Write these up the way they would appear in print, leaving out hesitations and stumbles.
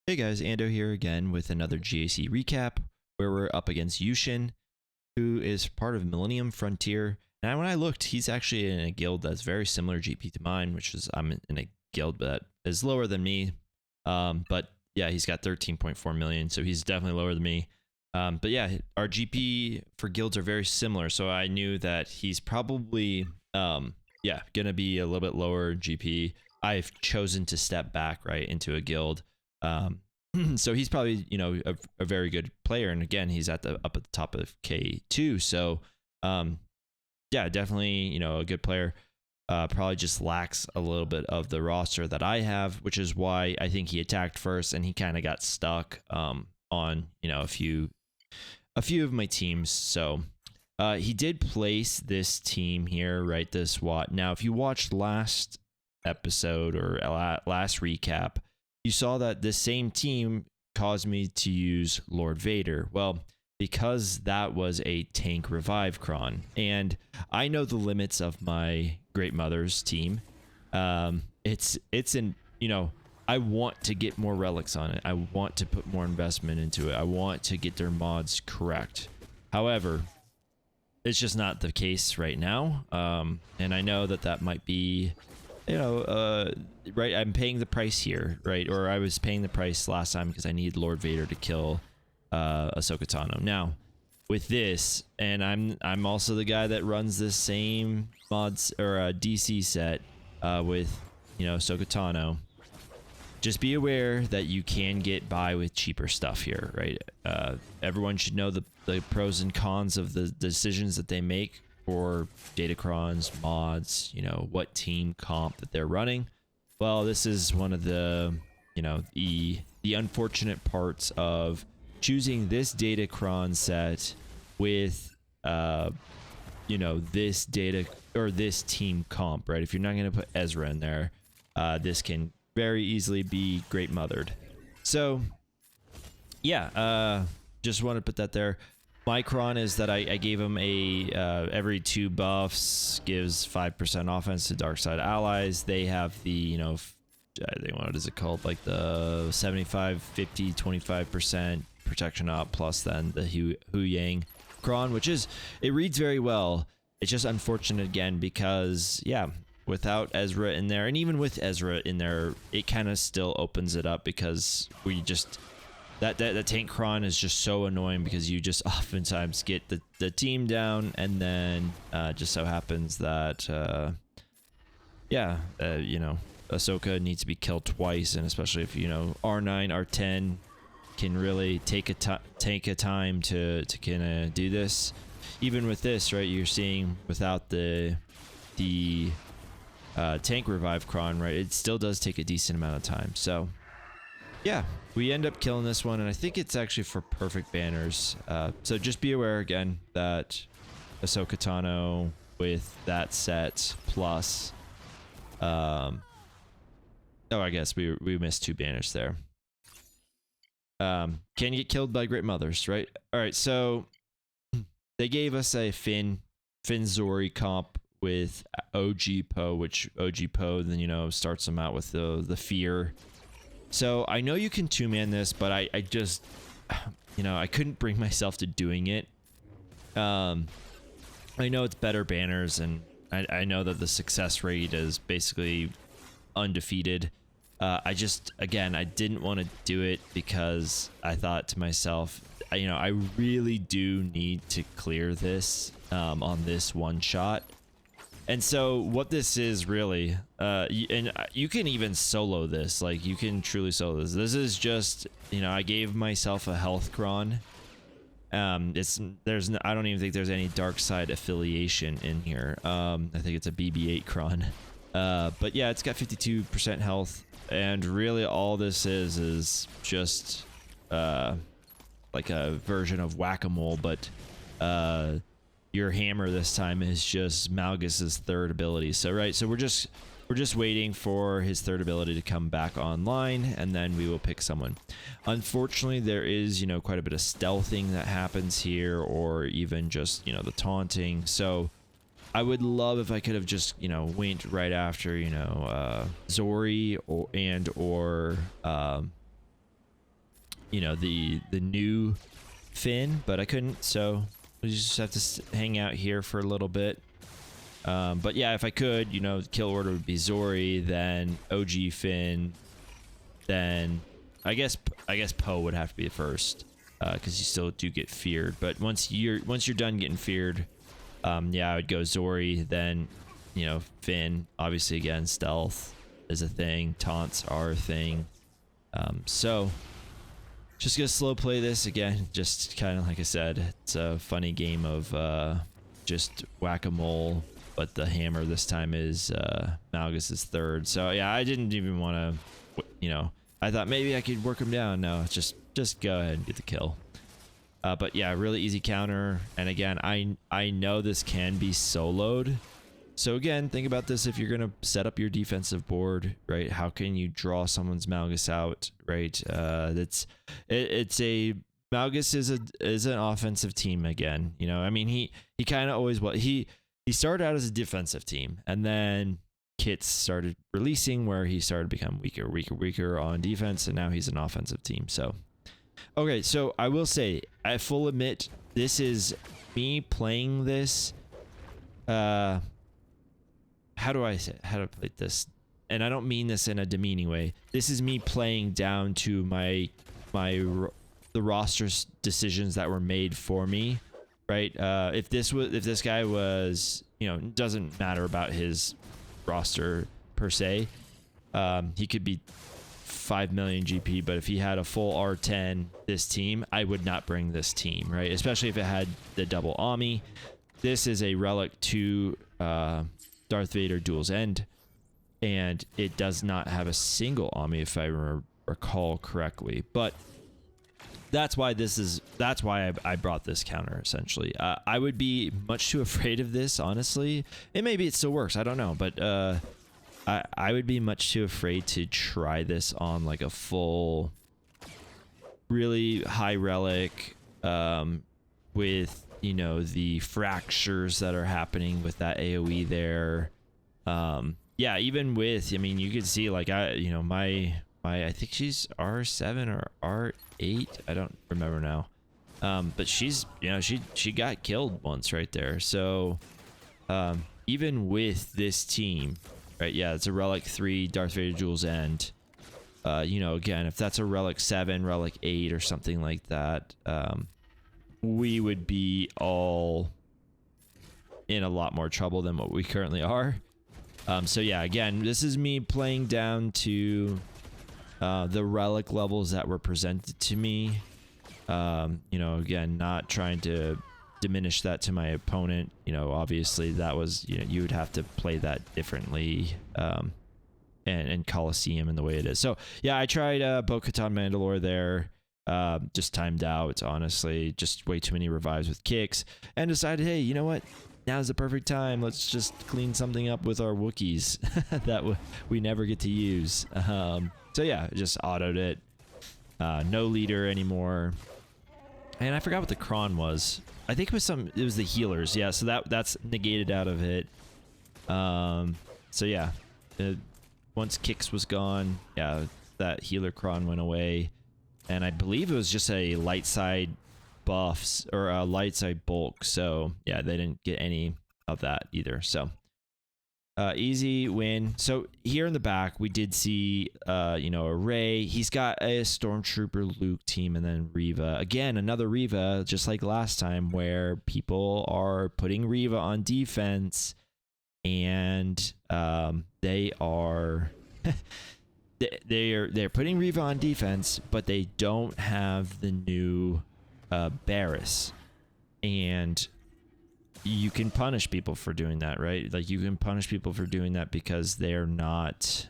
Hey guys, Ando here again with another GAC recap where we're up against Yusin, who is part of Millennium Frontier. And when I looked, he's actually in a guild that's very similar GP to mine, which is I'm in a guild that is lower than me. But yeah, he's got 13.4 million, so he's definitely lower than me. But yeah, our GP for guilds are very similar, so I knew that he's probably gonna be a little bit lower GP. I've chosen to step back right into a guild. So he's probably, a very good player. And again, he's up at the top of K2. So, yeah, definitely, a good player. Probably just lacks a little bit of the roster that I have, which is why I think he attacked first and he kind of got stuck, on, a few of my teams. So, he did place this team here, right? This SWAT. Now, if you watched last episode or last recap, you saw that this same team caused me to use Lord Vader. Well, because that was a tank revive cron, and I know the limits of my Great Mother's team. It's I want to get more relics on it. I want to put more investment into it. I want to get their mods correct. However, it's just not the case right now. And I know that might be, right, I'm paying the price here, right? Or I was paying the price last time because I need Lord Vader to kill Ahsoka Tano. Now, with this, and I'm also the guy that runs this same mods or DC set with, Ahsoka Tano. Just be aware that you can get by with cheaper stuff here, right? Everyone should know the pros and cons of the decisions that they make for datacrons, mods, what team comp that they're running. Well, this is one of the, the unfortunate parts of choosing this datacron set with, this data or this team comp, right? If you're not going to put Ezra in there, this can very easily be Great Mothered. So, yeah, just want to put that there. My cron is that I gave him a every 2 buffs gives 5% offense to dark side allies. They have the, I think, what is it called? Like the 75, 50, 25% protection up plus then the Hu Yang cron, which is, it reads very well. It's just unfortunate again because, yeah, without Ezra in there, and even with Ezra in there, it kind of still opens it up because we just... That tank cron is just so annoying because you just oftentimes get the team down, and then just so happens that Ahsoka needs to be killed twice, and especially if R9 R10 can really take a time to kind of do this. Even with this, right, you're seeing without the tank revive cron, right, it still does take a decent amount of time. So yeah, we end up killing this one, and I think it's actually for perfect banners. So just be aware again that Ahsoka Tano with that set plus, I guess we missed 2 banners there. Can get killed by Great Mothers, right? All right, so they gave us a Finn Zori comp with OG Poe, which OG Poe then starts them out with the fear. So I know you can 2-man this, but I just, I couldn't bring myself to doing it. I know it's better banners, and I know that the success rate is basically undefeated. I didn't want to do it because I thought to myself, I really do need to clear this on this one shot. And so what this is really, and you can even solo this, like you can truly solo this. This is just, I gave myself a health cron. I don't even think there's any dark side affiliation in here. I think it's a BB-8 cron. But yeah, it's got 52% health, and really all this is just like a version of whack-a-mole, but your hammer this time is just Malgus's 3rd ability. So right, so we're just waiting for his 3rd ability to come back online, and then we will pick someone. Unfortunately, there is quite a bit of stealthing that happens here, or even just the taunting. So I would love if I could have just went right after Zori or you know, the new Finn, but I couldn't, so we just have to hang out here for a little bit. But yeah, if I could, you know, kill order would be Zori, then OG Finn, then I guess Poe would have to be the first, because you still do get feared. But once you're done getting feared, yeah, I would go Zori, then, you know, Finn. Obviously, again, stealth is a thing, taunts are a thing. So just gonna slow play this again. Just kind of like I said, it's a funny game of just whack-a-mole. But the hammer this time is Malgus's third. So yeah, I didn't even want to, you know, I thought maybe I could work him down. No, just go ahead and get the kill. But yeah, really easy counter. And again, I know this can be soloed. So again, think about this. If you're going to set up your defensive board, right? How can you draw someone's Malgus out, right? It's a Malgus is an offensive team again. You know, I mean, he kind of always he started out as a defensive team, and then kits started releasing where he started to become weaker on defense, and now he's an offensive team. So, okay, so I will say, I full admit, this is me playing this. How do I play this? And I don't mean this in a demeaning way. This is me playing down to the roster's decisions that were made for me. Right. If this guy was, you know, doesn't matter about his roster per se. He could be 5 million GP, but if he had a full R10, this team, I would not bring this team, right? Especially if it had the double Ami. This is a Relic 2 Darth Vader Duel's End, and it does not have a single Ami, if I recall correctly. But that's why I brought this counter, essentially. I would be much too afraid of this, honestly. And maybe it still works, I don't know. But I would be much too afraid to try this on like a full, really high relic, with, you know, the fractures that are happening with that AoE there. Yeah, even with, I mean, you could see like I think she's R7 or R8. I don't remember now. But she's, you know, she got killed once right there. So even with this team, right? Yeah, it's a Relic 3 Darth Vader Duel's End. You know, again, if that's a Relic 7, Relic 8 or something like that, we would be all in a lot more trouble than what we currently are. So yeah, again, this is me playing down to the relic levels that were presented to me. You know, again, not trying to diminish that to my opponent. You know, obviously that was, you know, you would have to play that differently, and Coliseum and the way it is. So yeah, I tried Bo-Katan Mandalore there. Just timed out, honestly. Just way too many revives with kicks, and decided, hey, you know what? Now's the perfect time. Let's just clean something up with our Wookiees that we never get to use. So yeah, just autoed it. No leader anymore. And I forgot what the cron was. I think it was the healers. Yeah, so that's negated out of it. So yeah, once kicks was gone, yeah, that healer cron went away. And I believe it was just a light side buffs or a light side bulk. So yeah, they didn't get any of that either. So easy win. So here in the back, we did see, you know, a Rey. He's got a Stormtrooper Luke team, and then Reva. Again, another Reva, just like last time, where people are putting Reva on defense, and they are they're putting Reva on defense, but they don't have the new Barriss, and you can punish people for doing that, right? Like, you can punish people for doing that because they're not,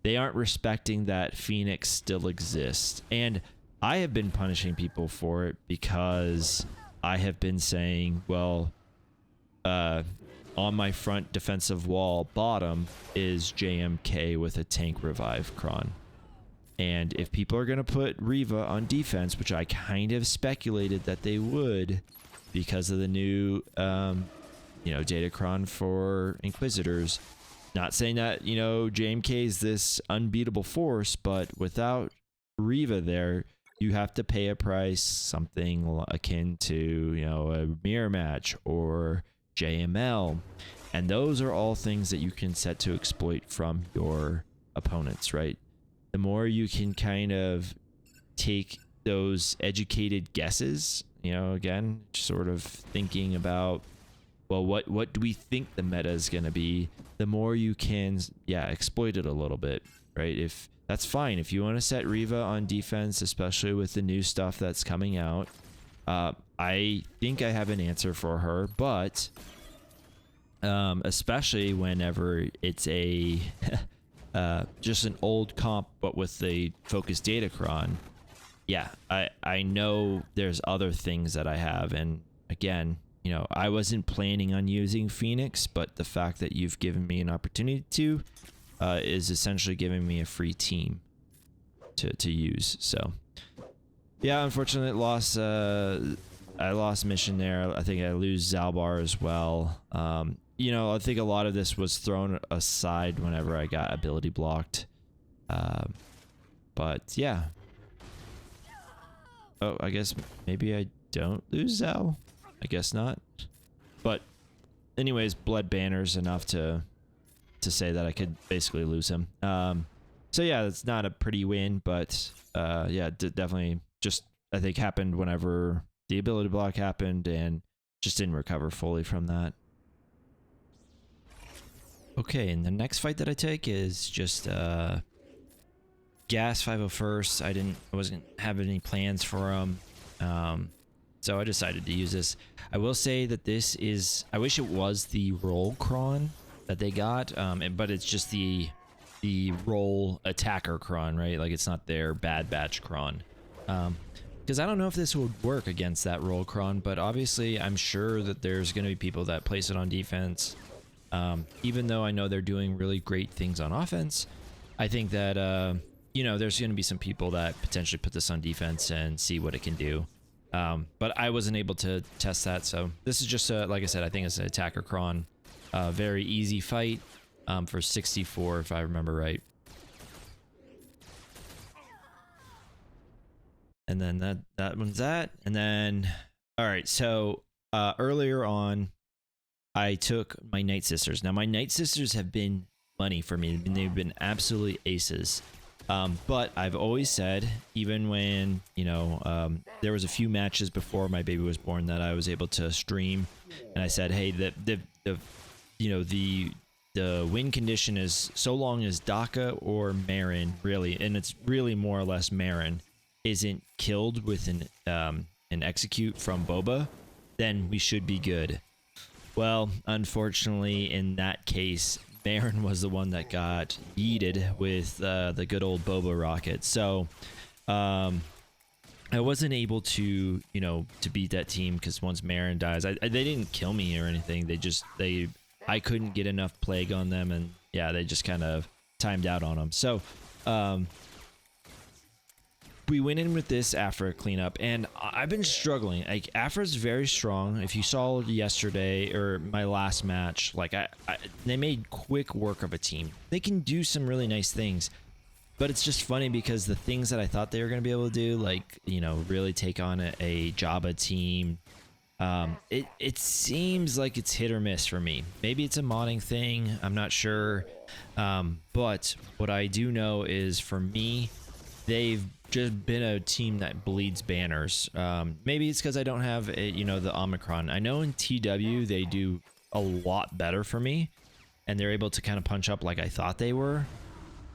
they aren't respecting that Phoenix still exists. And I have been punishing people for it because I have been saying, well, on my front defensive wall bottom is JMK with a tank revive cron. And if people are going to put Reva on defense, which I kind of speculated that they would, because of the new, you know, Datacron for Inquisitors. Not saying that, you know, JMK is this unbeatable force, but without Riva there, you have to pay a price, something akin to, you know, a mirror match or JML. And those are all things that you can set to exploit from your opponents, right? The more you can kind of take those educated guesses, you know, again, sort of thinking about, well, what do we think the meta is going to be, the more you can, yeah, exploit it a little bit, right? If that's fine. If you want to set Riva on defense, especially with the new stuff that's coming out, I think I have an answer for her, but especially whenever it's a just an old comp, but with the focused datacron, yeah, I know there's other things that I have, and again, you know, I wasn't planning on using Phoenix, but the fact that you've given me an opportunity to is essentially giving me a free team to use. So yeah, unfortunately I lost mission there. I think I lose Zalbar as well. You know, I think a lot of this was thrown aside whenever I got ability blocked. But yeah. Oh, I guess maybe I don't lose Zal. I guess not. But anyways, blood banners enough to say that I could basically lose him. So yeah, it's not a pretty win, but yeah, definitely just, I think, happened whenever the ability block happened and just didn't recover fully from that. Okay, and the next fight that I take is just Gas 501st. I wasn't having any plans for him, so I decided to use this. I will say that this is, I wish it was the roll cron that they got, but it's just the roll attacker cron, right? Like, it's not their bad batch cron. Because I don't know if this would work against that roll cron, but obviously I'm sure that there's going to be people that place it on defense. Even though I know they're doing really great things on offense, I think that, you know, there's going to be some people that potentially put this on defense and see what it can do. But I wasn't able to test that, so this is just, like I said, I think it's an attacker cron. Very easy fight for 64, if I remember right. And then that one's that. And then, all right, so earlier on, I took my Night Sisters. Now, my Night Sisters have been money for me. They've been absolutely aces. But I've always said, even when, you know, there was a few matches before my baby was born that I was able to stream, and I said, hey, you know, the win condition is so long as Daka or Marin, really, and it's really more or less Marin, isn't killed with an execute from Boba, then we should be good. Well, unfortunately, in that case, Marin was the one that got yeeted with the good old Boba rocket. So I wasn't able to, you know, to beat that team, because once Marin dies, they didn't kill me or anything. I couldn't get enough plague on them, and yeah, they just kind of timed out on them. So we went in with this Afra cleanup, and I've been struggling. Like, Afra's very strong. If you saw yesterday or my last match, like they made quick work of a team. They can do some really nice things, but it's just funny because the things that I thought they were going to be able to do, like, you know, really take on a Jabba team, it seems like it's hit or miss for me. Maybe it's a modding thing, I'm not sure. But what I do know is, for me, they've just been a team that bleeds banners. Maybe it's because I don't have you know, the Omicron. I know in TW they do a lot better for me, and they're able to kind of punch up like I thought they were.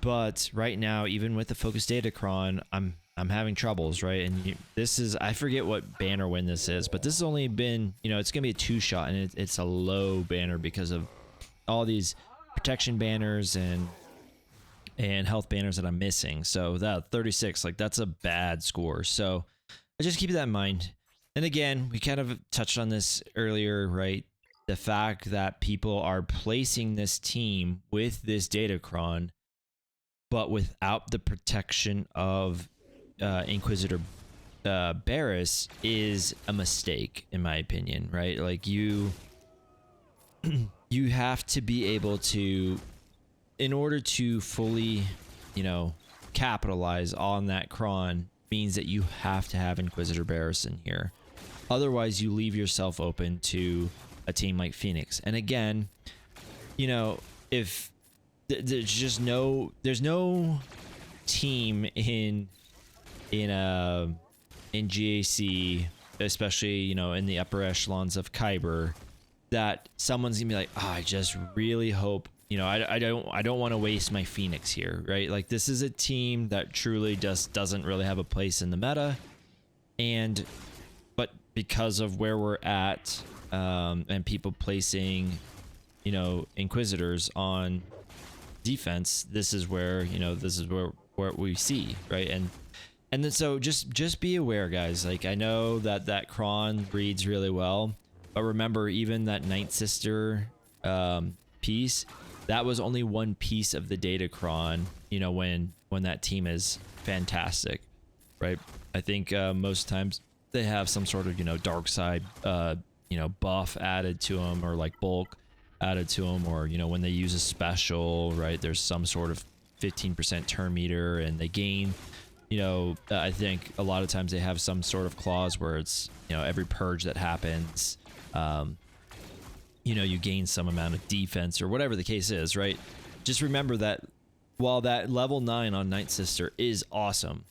But right now, even with the focus datacron, I'm having troubles, right? And this is, I forget what banner win this is, but this has only been, you know, it's gonna be a 2-shot, and it's a low banner because of all these protection banners and health banners that I'm missing. So that 36, like, that's a bad score. So I just keep that in mind. And again, we kind of touched on this earlier, right? The fact that people are placing this team with this datacron, but without the protection of Inquisitor Barriss, is a mistake, in my opinion, right? Like, you have to be able to, in order to fully, you know, capitalize on that Kron means that you have to have Inquisitor Barris in here. Otherwise, you leave yourself open to a team like Phoenix. And again, you know, if there's just there's no team in GAC, especially, you know, in the upper echelons of Kyber, that someone's gonna be like, oh, I just really hope, you know, I don't want to waste my Phoenix here, right? Like, this is a team that truly just doesn't really have a place in the meta, but because of where we're at, and people placing, you know, Inquisitors on defense, this is where, you know, this is where we see, right? And then so just be aware, guys. Like, I know that Kron reads really well, but remember, even that Night Sister piece, that was only one piece of the data Kron, you know, when that team is fantastic, right? I think most times they have some sort of, you know, dark side, you know, buff added to them, or like bulk added to them, or, you know, when they use a special, right, there's some sort of 15% turn meter and they gain, you know, I think a lot of times they have some sort of clause where it's, you know, every purge that happens, you know, you gain some amount of defense or whatever the case is, right? Just remember that while that level 9 on Night Sister is awesome,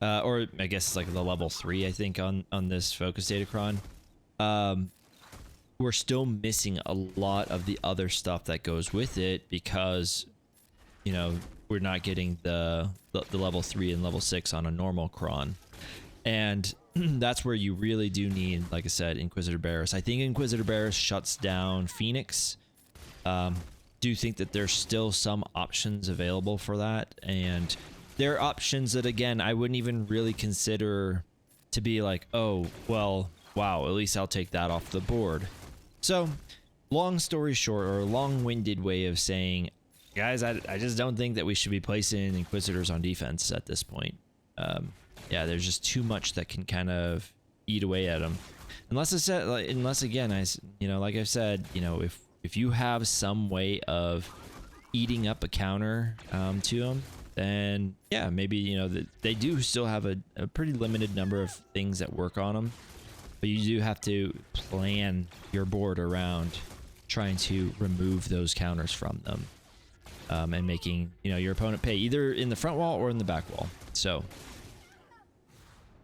or I guess it's like the level 3, I think, on this focus datacron, we're still missing a lot of the other stuff that goes with it, because, you know, we're not getting the level 3 and level 6 on a normal cron. And that's where you really do need, like I said, Inquisitor Barris. I think Inquisitor Barris shuts down Phoenix. Do think that there's still some options available for that, and there are options that, again, I wouldn't even really consider to be like, oh, well, wow, at least I'll take that off the board. So, long story short, or a long-winded way of saying, guys, I just don't think that we should be placing Inquisitors on defense at this point. Yeah, there's just too much that can kind of eat away at them. Unless again, you know, like I've said, you know, if you have some way of eating up a counter to them, then yeah, maybe, you know, they do still have a pretty limited number of things that work on them, but you do have to plan your board around trying to remove those counters from them, and making, you know, your opponent pay either in the front wall or in the back wall. So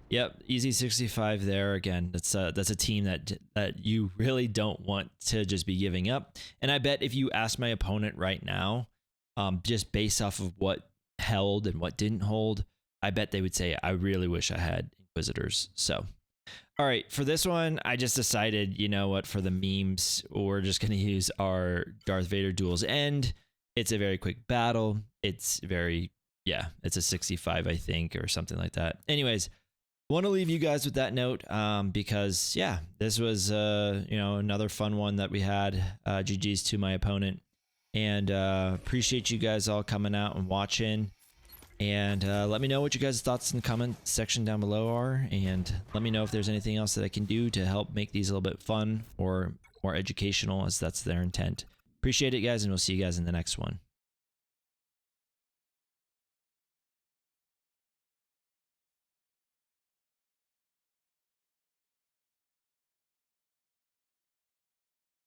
yep, easy 65 there. Again, that's a team that you really don't want to just be giving up. And I bet if you ask my opponent right now, just based off of what held and what didn't hold, I bet they would say, I really wish I had Inquisitors. So, all right, for this one, I just decided, you know what, for the memes, we're just going to use our Darth Vader Duel's End. It's a very quick battle. It's it's a 65, I think, or something like that. Anyways, want to leave you guys with that note, because yeah, this was you know, another fun one that we had. GG's to my opponent, and appreciate you guys all coming out and watching, and let me know what you guys' thoughts in the comment section down below are, and let me know if there's anything else that I can do to help make these a little bit fun or more educational, as that's their intent. Appreciate it, guys, and we'll see you guys in the next one.